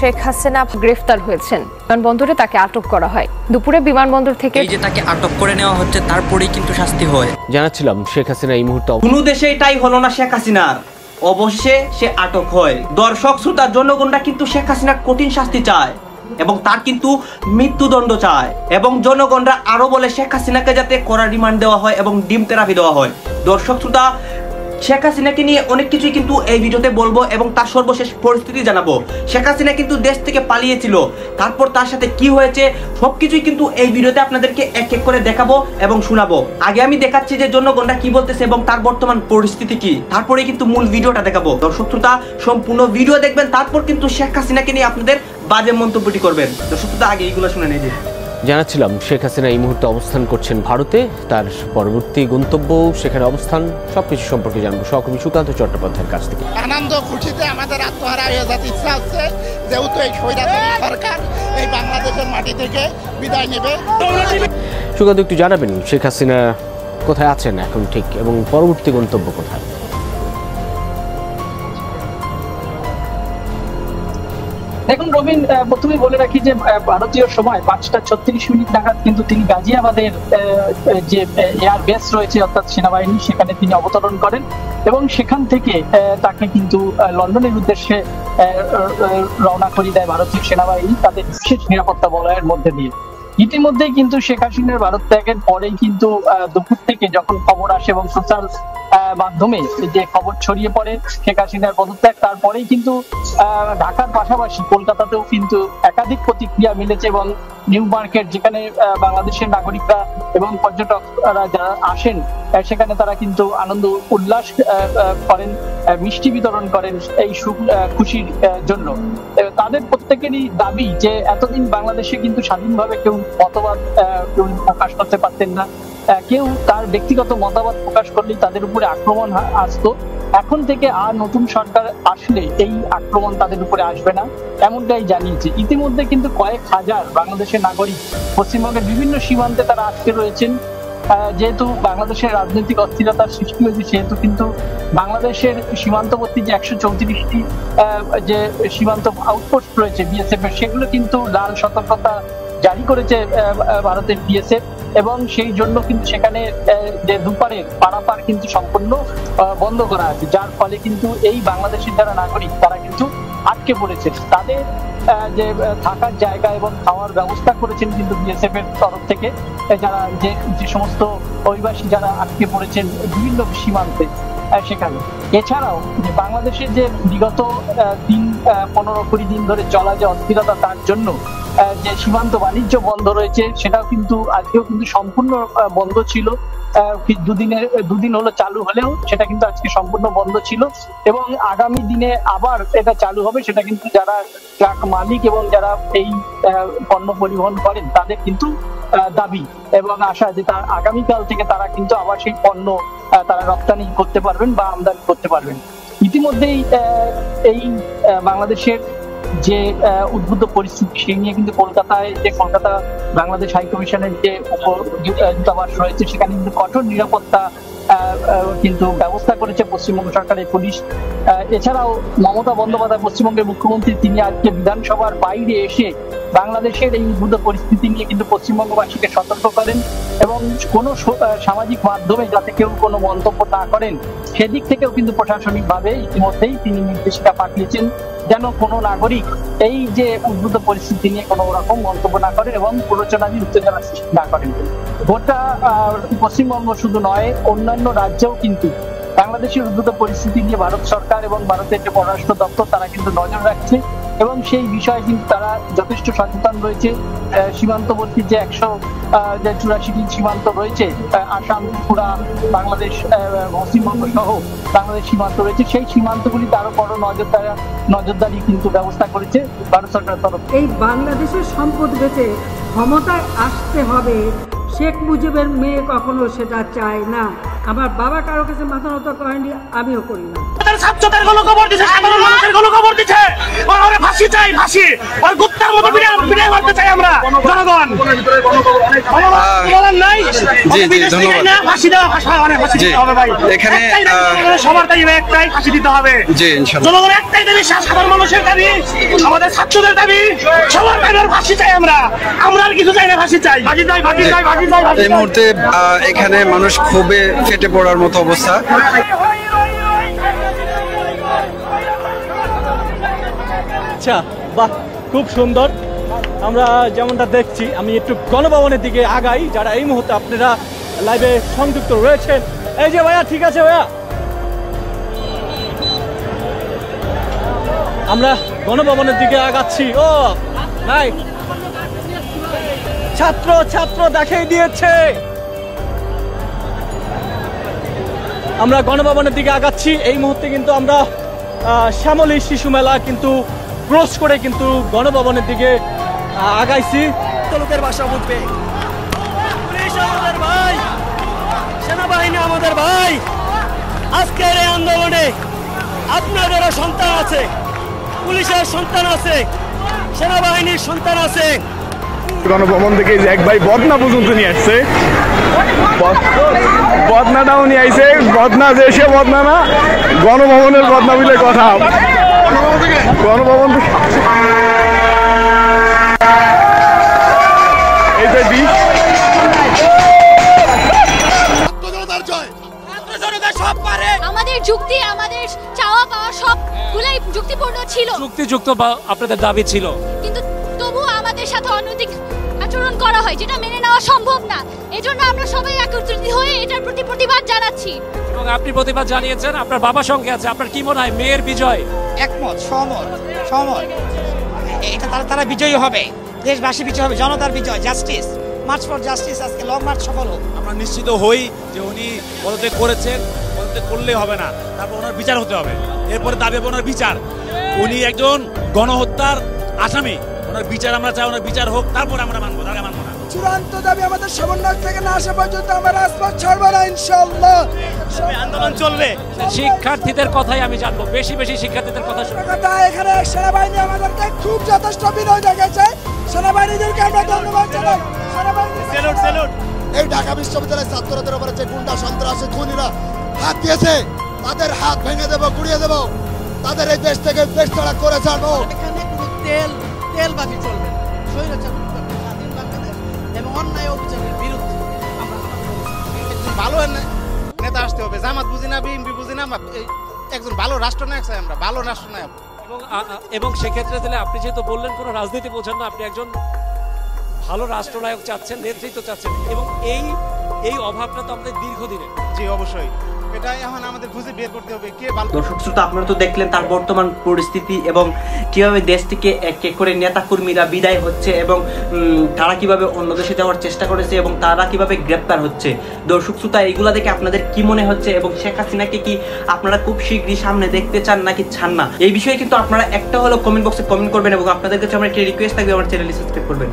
শেখ হাসিনা গ্রেফতার হয়েছেন। বিমানবন্দরে তাকে আটক করা হয়। দুপুরে বিমানবন্দর থেকে এই যে তাকে আটক করে নেওয়া হচ্ছে, তারপরেই কিন্তু শাস্তি হয়। জানাচ্ছিলাম শেখ হাসিনা এই মুহূর্তে কোনো দেশে এটাই হলো না শেখ হাসিনার, অবশ্যই সে আটক হয়। দর্শক শ্রোতা জনগণরা কিন্তু শেখ হাসিনার কঠিন শাস্তি চায় এবং তার কিন্তু মৃত্যুদণ্ড চায়, এবং জনগণরা আরো বলে শেখ হাসিনাকে যাতে কড়া রিমান্ড দেওয়া হয় এবং ডিম থেরাপি দেওয়া হয়। দর্শক শ্রোতা, শেখ হাসিনাকে নিয়ে অনেক কিছুই কিন্তু এই ভিডিওতে বলবো এবং তার সর্বশেষ পরিস্থিতি জানাবো। শেখ হাসিনা কিন্তু দেশ থেকে পালিয়েছিল, তারপর তার সাথে কি হয়েছে সবকিছুই কিন্তু এই ভিডিওতে আপনাদেরকে এক এক করে দেখাবো এবং শোনাবো। আগে আমি দেখাচ্ছি যে জনগণরা কি বলতেছে এবং তার বর্তমান পরিস্থিতি কি, তারপরে কিন্তু মূল ভিডিওটা দেখাবো। দর্শক শ্রোতা সম্পূর্ণ ভিডিও দেখবেন, তারপর কিন্তু শেখ হাসিনাকে নিয়ে আপনাদের বাজে মন্তব্যটি করবেন। দর্শক শ্রোতা আগে এইগুলো শুনে নেই। জানাচ্ছিলাম শেখ হাসিনা এই মুহূর্তে অবস্থান করছেন ভারতে। তার পরবর্তী গন্তব্য, সেখানে অবস্থান, সবকিছু সম্পর্কে জানবো সহকর্মী সুকান্ত চট্টোপাধ্যায়ের কাছ থেকে। আনন্দ খুশিতে আমাদের আত্মহারা হয়ে যেতে ইচ্ছা হচ্ছে, যেহেতু এই স্বৈরাচারী সরকার এই বাংলাদেশের মাটি থেকে বিদায় নেবে। সুকান্ত, একটু জানাবেন শেখ হাসিনা কোথায় আছেন এখন ঠিক, এবং পরবর্তী গন্তব্য কোথায়? দেখুন রবিন, প্রথমে বলে রাখি যে ভারতীয় সময় 5:36 নাগাদ কিন্তু তিনি গাজিয়াবাদের যে এয়ার বেস রয়েছে অর্থাৎ সেনাবাহিনী, সেখানে তিনি অবতরণ করেন এবং সেখান থেকে তাকে কিন্তু লন্ডনের উদ্দেশ্যে রওনা করে দেয় ভারতীয় সেনাবাহিনী তাদের বিশেষ নিরাপত্তা বলয়ের মধ্যে দিয়ে। ইতিমধ্যেই কিন্তু শেখ হাসিনার ভারত ত্যাগের পরেই কিন্তু দুপুর থেকে যখন খবর আসে এবং সোশ্যাল মাধ্যমে যে খবর ছড়িয়ে পড়ে শেখ হাসিনার পদত্যাগ, তারপরেই কিন্তু ঢাকার পাশাপাশি কলকাতাতেও কিন্তু একাধিক প্রতিক্রিয়া মিলেছে এবং নিউ মার্কেট, যেখানে বাংলাদেশের নাগরিকরা এবং পর্যটকরা যারা আসেন সেখানে তারা কিন্তু আনন্দ উল্লাস করেন, মিষ্টি বিতরণ করেন এই খুশির জন্য। তাদের প্রত্যেকেরই দাবি যে এতদিন বাংলাদেশে কিন্তু স্বাধীনভাবে কেউ মতবাদ কেউ প্রকাশ করতে পারতেন না, কেউ তার ব্যক্তিগত মতামত প্রকাশ করলেই তাদের উপরে আক্রমণ আসতো। এখন থেকে আর নতুন সরকার আসলে এই আক্রমণ তাদের উপরে আসবে না, এমনটাই জানিয়েছে। ইতিমধ্যে কিন্তু কয়েক হাজার বাংলাদেশের নাগরিক পশ্চিমবঙ্গের বিভিন্ন সীমান্তে তারা আটকে রয়েছেন। যেহেতু বাংলাদেশের রাজনৈতিক অস্থিরতার সৃষ্টি হয়েছে, সেহেতু কিন্তু বাংলাদেশের সীমান্তবর্তী যে 134টি যে সীমান্ত আউটপোস্ট রয়েছে বিএসএফ এর, সেগুলো কিন্তু লাল সতর্কতা জারি করেছে ভারতের বিএসএফ, এবং সেই জন্য কিন্তু সেখানে যে দুপারের পারাপার কিন্তু সম্পূর্ণ বন্ধ করা আছে, যার ফলে কিন্তু এই বাংলাদেশের যারা নাগরিক তারা কিন্তু আটকে পড়েছে। তাদের যে থাকার জায়গা এবং খাওয়ার ব্যবস্থা করেছেন কিন্তু বিএসএফ এর তরফ থেকে, যারা যে সমস্ত অভিবাসী যারা আটকে পড়েছেন বিভিন্ন সীমান্তে সেখানে। এছাড়াও বাংলাদেশের যে বিগত 15-20 দিন ধরে চলা যে অস্থিরতা, তার জন্য যে সীমান্ত বাণিজ্য বন্ধ রয়েছে সেটাও কিন্তু আজকেও কিন্তু সম্পূর্ণ বন্ধ ছিল। দুদিন হলো চালু হলেও সেটা কিন্তু আজকে সম্পূর্ণ বন্ধ ছিল, এবং আগামী দিনে আবার এটা চালু হবে। সেটা কিন্তু যারা ট্রাক মালিক এবং যারা এই পণ্য পরিবহন করেন তাদের কিন্তু দাবি এবং আশা যে তার আগামীকাল থেকে তারা কিন্তু আবার সেই পণ্য তারা রপ্তানি করতে পারবেন বা আমদানি করতে পারবেন। ইতিমধ্যেই এই বাংলাদেশের যে উদ্বুদ্ধ পরিস্থিতি, সেই নিয়ে কিন্তু কলকাতায় যে কলকাতা বাংলাদেশ হাই কমিশনের যে দূতাবাস রয়েছে, সেখানে কিন্তু কঠোর নিরাপত্তা কিন্তু ব্যবস্থা করেছে পশ্চিমবঙ্গ সরকারের পুলিশ। এছাড়াও মমতা বন্দ্যোপাধ্যায় পশ্চিমবঙ্গের মুখ্যমন্ত্রী, তিনি আজকে বিধানসভার বাইরে এসে বাংলাদেশের এই উদ্বুদ্ধ পরিস্থিতি নিয়ে কিন্তু পশ্চিমবঙ্গবাসীকে সতর্ক করেন এবং কোনো সামাজিক মাধ্যমে যাতে কেউ কোনো মন্তব্য না করেন সেদিক থেকেও কিন্তু প্রশাসনিকভাবে ইতিমধ্যেই তিনি নির্দেশিকা পাঠিয়েছেন যেন কোনো নাগরিক এই যে উদ্বুদ্ধ পরিস্থিতি নিয়ে কোনো রকম মন্তব্য না করেন এবং প্ররোচনাদি উত্তেজনা সৃষ্টি না করেন। গোটা পশ্চিমবঙ্গ শুধু নয়, অন্যান্য রাজ্যেও কিন্তু বাংলাদেশের উদ্বুদ্ধ পরিস্থিতি নিয়ে ভারত সরকার এবং ভারতের যে পররাষ্ট্র দপ্তর তারা কিন্তু নজর রাখছে এবং সেই বিষয়ে কিন্তু তারা যথেষ্ট সচেতন রয়েছে। সীমান্তবর্তী যে 184টি সীমান্ত রয়েছে, আসাম, ত্রিপুরা, বাংলাদেশ, পশ্চিমবঙ্গ সহ বাংলাদেশ সীমান্ত রয়েছে, সেই সীমান্তগুলিতে আরো বড় নজরদারি কিন্তু ব্যবস্থা করেছে ভারত সরকারের তরফ। এই বাংলাদেশের সম্পদ বেচে ক্ষমতায় আসতে হবে, শেখ মুজিবের মেয়ে কখনো সেটা চায় না। আমার বাবা কারো কাছে মাথা নত করেনি, আমিও করি না। ছাত্রদের কোনো খবর দিচ্ছে, সাধারণ মানুষের কোনো খবর দিচ্ছে, ওরা ফাঁসি চাই, ফাঁসি, ওই গুপ্তার মতো বিদায় করতে চাই আমরা জনগণ। বলার নাই, ফাঁসি দেওয়া, ফাঁসি দিতে হবে ভাই। এখানে সবার দাবি একটাই, ফাঁসি দিতে হবে। জনগণ একটাই দাবি, সাধারণ মানুষের দাবি, আমাদের ছাত্রদের দাবি, সবার দাবি ফাঁসি চাই আমরা। আমরা আর কিছু চাই না, ফাঁসি চাই, ফাঁসি চাই, ফাঁসি চাই, ফাঁসি চাই। এই মুহূর্তে এখানে মানুষ ক্ষোভে ফেটে পড়ার মতো অবস্থা। আচ্ছা, বাহ, খুব সুন্দর। আমরা যেমনটা দেখছি, আমি একটু গণভবনের দিকে আগাই, যারা এই মুহূর্তে আপনারা লাইভে সংযুক্ত রয়েছেন। এই যে ভাইয়া, ঠিক আছে ভাইয়া, আমরা গণভবনের দিকে আগাচ্ছি। ও নাই, ছাত্র দেখিয়ে দিয়েছে। আমরা গণভবনের দিকে আগাচ্ছি। এই মুহূর্তে কিন্তু আমরা শ্যামলী শিশু মেলা কিন্তু ক্রস করে কিন্তু গণভবনের দিকে আগাইছি। লোকের ভাষা বুঝবে, পুলিশ আমাদের ভাই, সেনাবাহিনী আমাদের ভাই। আজকের এই আন্দোলনে আপনাদেরও সন্তান আছে, পুলিশের সন্তান আছে, সেনাবাহিনীর সন্তান আছে। গণভবন থেকে এক ভাই বদনা পর্যন্ত নিয়ে আসছে, বদনাটাও নিয়ে আইছে। বদনা যে সে বদনা না, গণভবনের বদনা বলে কথা। গণভবন এই যে দিক আমাদের যুক্তি, আমাদের চাওয়া পাওয়া সবগুলাই যুক্তিপূর্ণ ছিল, যুক্তিযুক্ত আপনাদের দাবি ছিল, কিন্তু তবুও আমাদের সাথে অনৈতিক আচরণ করা হয়, যেটা মেনে নেওয়া সম্ভব না। এজন্য আমরা সবাই একত্রিত হয়ে এটার প্রতি প্রতিবাদ জানাচ্ছি। এবং আপনি প্রতিবাদ জানিয়েছেন, আপনার বাবার সঙ্গে আছে। আপনার কি মনে হয় মেয়ের বিজয়? একমত, সহমত। এটা তারা বিজয়ী হবে, দেশবাসী বিজয় হবে, জনতার বিজয়, জাস্টিস, মার্চ ফর জাস্টিস। আজকে লং মার্চ সফল হোক। আমরা নিশ্চিত হই যে উনি পদত্যাগ করেছেন, পদত্যাগ করলেই হবে না, তারপর ওনার বিচার হতে হবে। এরপরে দাবি হবে ওনার বিচার। উনি একজন গণহত্যার আসামি, ওনার বিচার আমরা চাই, ওনার বিচার হোক, তারপর আমরা মানবো, তাকে মানবো না। চূড়ান্ত দাবি আমাদের সমন্বয় থেকে না আসা পর্যন্ত আমরা রাজপথ ছাড়বো না, ইনশাআল্লাহ। আন্দোলন চলবে। শিক্ষার্থীদের কথাই আমি জানবো, বেশি শিক্ষার্থীদের কথা শুনবো। এখানে সেনাবাহিনী আমাদেরকে খুব যথেষ্ট বিনয় দেখাচ্ছে, সেনাবাহিনীদেরকে আমরা ধন্যবাদ জানাই। স্যালুট। এই ঢাকা বিশ্ববিদ্যালয়ের ছাত্রদের উপরে যে গুন্ডা সন্ত্রাসী খুনিরা হাত দিয়েছে, তাদের হাত ভেঙে দেবো, গুড়িয়ে দেবো, তাদের এই দেশ থেকে দেশ ছাড়া করে ছাড়বো। এখানে কোনো তেলবাজি চলবে না। স্বৈরাচার স্বাধীন বাংলাদেশ এবং অন্যায় অবিচারের বিরুদ্ধে আমরা একজন ভালো নেতা আসতে হবে। জামাত বুঝি না, বিএনপি বুঝি না, একজন ভালো রাষ্ট্রনায়ক চাই আমরা, ভালো রাষ্ট্রনায়ক। এবং সেক্ষেত্রে তাহলে আপনি যেহেতু বললেন কোনো রাজনীতি বোঝেন না, আপনি একজন ভালো রাষ্ট্রনায়ক চাচ্ছেন, নেতৃত্ব চাচ্ছেন, এবং এই অভাবটা তো আমাদের দীর্ঘদিনের। জি, অবশ্যই এটা এখন আমাদের খুঁজে বের করতে হবে কে ভালো। দর্শক শ্রোতা, আপনারা তো দেখলেন তার বর্তমান পরিস্থিতি এবং কিভাবে দেশ থেকে এক এক করে নেতা কর্মীরা বিদায় হচ্ছে এবং তারা কিভাবে অন্য দেশে যাওয়ার চেষ্টা করেছে এবং তারা কিভাবে গ্রেপ্তার হচ্ছে। দর্শক শ্রোতা, এইগুলা দেখে আপনাদের কি মনে হচ্ছে এবং শেখ হাসিনাকে কি আপনারা খুব শীঘ্রই সামনে দেখতে চান নাকি চান না, এই বিষয়ে কিন্তু আপনারা একটা হলো কমেন্ট বক্সে কমেন্ট করবেন এবং আপনাদের কাছে আমার একটা রিকোয়েস্ট থাকবে, আমার চ্যানেলটি সাবস্ক্রাইব করবেন।